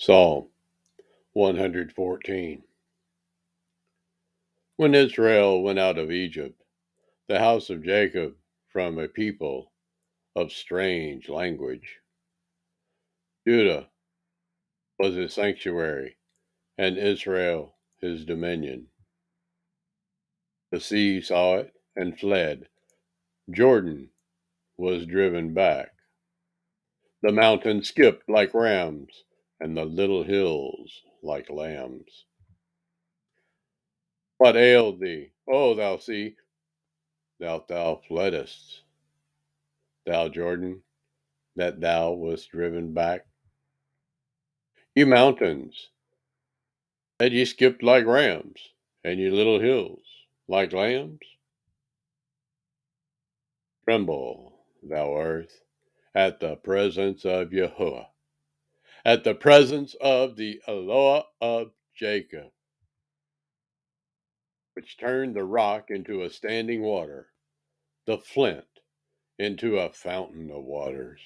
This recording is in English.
Psalm 114. When Israel went out of Egypt, the house of Jacob from a people of strange language, Judah was his sanctuary, and Israel his dominion. The sea saw it and fled. Jordan was driven back. The mountains skipped like rams, and the little hills like lambs. What ailed thee, O thou sea, that thou fleddest? Thou Jordan, that thou wast driven back? You mountains, that ye skipped like rams, and ye little hills like lambs? Tremble, thou earth, at the presence of Yahuwah, at the presence of the Eloah of Jacob, which turned the rock into a standing water, the flint into a fountain of waters.